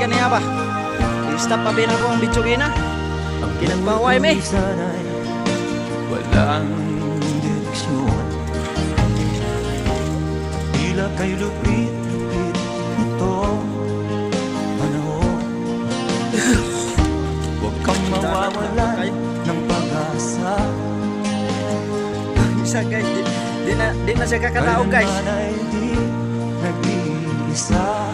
ganiya ba? I-stop pa bin ako ang bitso gina. Kinagpaway me. Walang direksyon, tila kay lupit-lupit ito panahon. Huwag kang mawawalan ng pag-asa. Isa guys, di na siya kakataog guys. Kailanman ay di nag-iisa.